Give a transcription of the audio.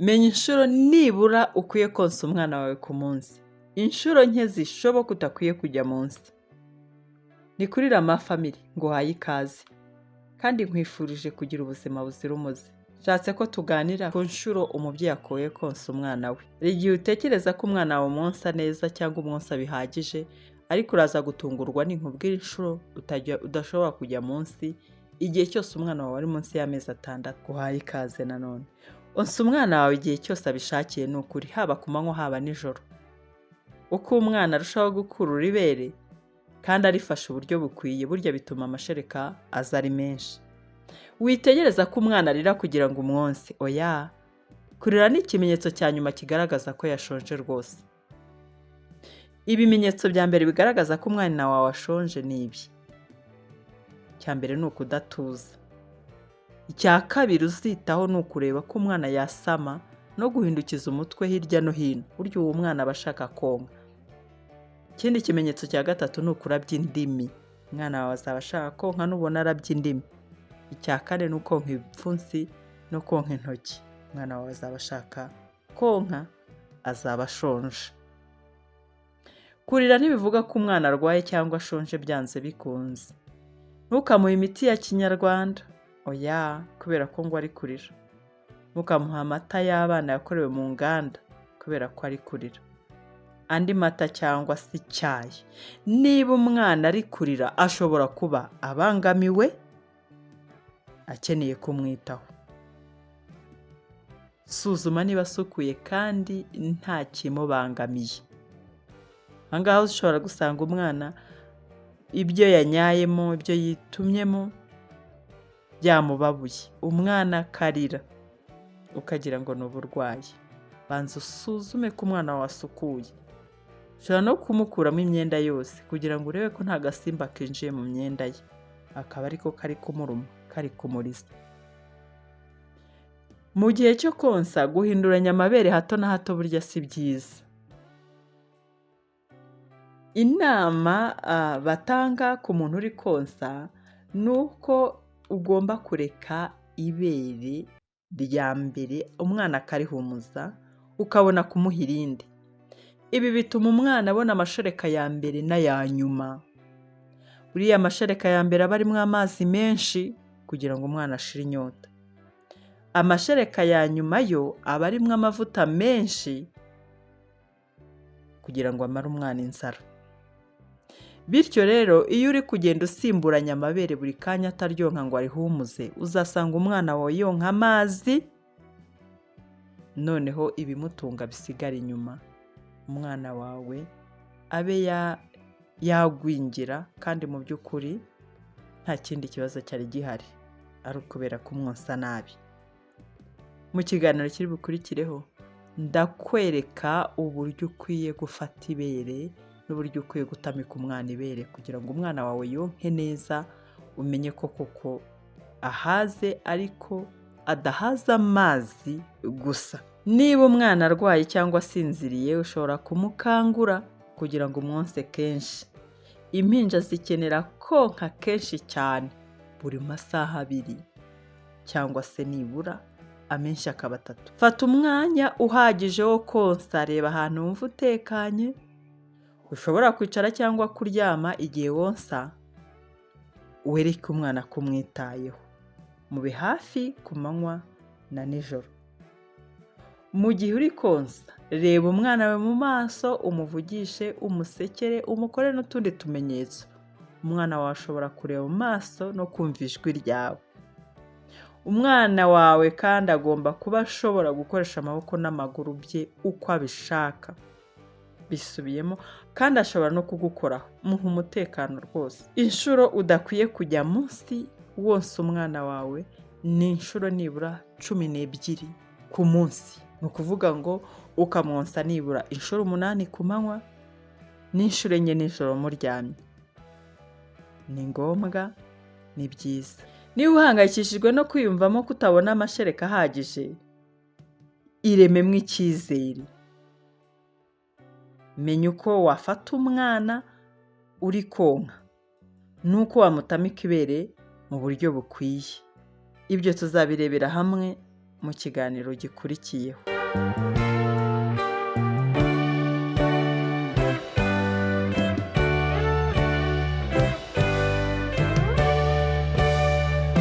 Menya inshuro nibura ukwiye konsa umwana wawe ku munsi. Inshuro nke zishoboka udakwiye kujya munsi. Ni kuri Rama Family nguhaye ikaze kandi nkwifurije kugira ubuzima buzira umuze. Nshatse ko tuganira ku nshuro umubyeyi akwiye konsa umwana we. Hari igihe utekereza ko umwana wawe umwonsa neza cyangwa umwonsa bihagije, ariko uraza gutungurwa n'inkubwira inshuro udashobora kujya munsi igihe cyose umwana wawe ari munsi y'amezi 6. Guhaye ikaze nanone. Onsa umwana wawe igihe cyose abishakiye, ni ukuri, haba ku manywa haba nijoro. Uko umwana arushaho gukurura ibere kandi arifashe uburyo bukwiye, burya bituma amashereka aza ari menshi. Witegereza ko umwana arira kugira ngo umwonse. Oya, kurira ni ikimenyetso cya nyuma kigaragaza ko yashonje rwose. Ibimenyetso bya mbere bigaragaza ko umwana wawe ashonje ni ibi. Icya mbere ni ukudatuza. Icya kabiri uzitaho ni ukureba ko umwana yasama no guhindukiza umutwe hirya no hino, burya uwo mwana aba ashaka konka. Ikindi kimenyetso cya gatatu ni ukurabya indimi. Umwana wawe azaba ashaka konka nubona arabya indimi. Icya kane ni ukonka ibipfunsi no konka intoki. Umwana wawe azaba ashaka konka, azaba ashonje. Kurira ntibivuga ko umwana arwaye cyangwa ashonje byanze bikunze. Ntukamuhe imiti ya Kinyarwanda. Oya, kubera ko ngo ari kurira. Ntukamuha amata y'abana yakorewe mu nganda kubera ko ari kurira. Andi mata cyangwa se icyayi. Niba umwana ari kurira, ashobora kuba abangamiwe, akeneye kumwitaho. Suzuma niba asukuye kandi nta kimubangamiye. Ahangaha ushobora gusanga umwana ibyo yanyayemo, ibyo yitumyemo byamubabuye. Umwana akarira ukagira ngo ni uburwayi. Banza usuzume ko umwana wawe asukuye. Ushobora no kumukuramo imyenda yose kugira ngo urebe ko nta gasimba kinjiye mu myenda ye, akaba ariko kari kumuruma, kari kumuriza. Mu gihe cyo konsa, guhinduranya amabere hato na hato burya si byiza. Inama batanga ku muntu uri konsa ni uko ugomba kureka ibere rya mbere umwana akarihumuza, ukabona kumuha irindi. Ibi bituma umwana abona amashereka ya mbere n'aya nyuma. Buriya amashereka ya mbere aba arimo amazi menshi kugira ngo umwana ashire inyota. Amashereka ya nyuma yo aba arimo amavuta menshi kugira ngo amare umwana inzara. Bityo rero, iyo uri kugenda usimburanya amabere buri kanya ataryonka ngo arihumuze, uzasanga umwana wawe yonka amazi, noneho ibimutunga bisigara inyuma. Umwana wawe abe yagwingira kandi mu by'ukuri nta kindi kibazo cyari gihari, ari ukubera kumwonsa nabi. Mu kiganiro kiri bukurikireho, ndakwereka uburyo ukwiye gufata ibere n'uburyo ukwiye gutamika umwana ibere kugira ngo umwana wawe yonke neza, umenye ko koko ahaze ariko adahaza amazi gusa. Niba umwana arwaye cyangwa asinziriye, ushobora kumukangura kugira ngo umwonse kenshi. Impinja zikenera konka kenshi cyane, buri masaha 2 cyangwa se nibura amenshi akaba 3. Fata umwanya uhagije wo konsa, reba ahantu wumva utekanye. Ushobora kwicara cyangwa kuryama igihe wonsa, wereke umwana kumwitayeho. Mube hafi ku manywa na nijoro. Mu gihe uri konsa, reba umwana we mu maso, umuvugishe, umusekere, umukore n'utundi tumenyetso. Umwana wawe ashobora kureba mu maso no kumva ijwi ryawe. Umwana wawe kandi agomba kuba ashobora gukoresha amaboko n'amaguru bye uko abishaka. Bisubiyemo, kandi ashobora no kugukoraho. Muha umutekano rwose. Inshuro udakwiye kujya munsi wonsa umwana wawe ni inshuro nibura 12 ku munsi. Ni ukuvuga ngo ukamwonsa nibura inshuro 8 ku manywa n'inshuro 4 nijoro muryamye. Ni ngombwa, ni byiza. Niba uhangayikishijwe no kwiyumvamo kutabona amashereka ahagije, irememo icyizere. Menya uko wafata umwana uri konka, nuko wamutamika ibere mu buryo bukwiye. Ibyo tuzabirebera hamwe mu kiganiro gikurikiyeho.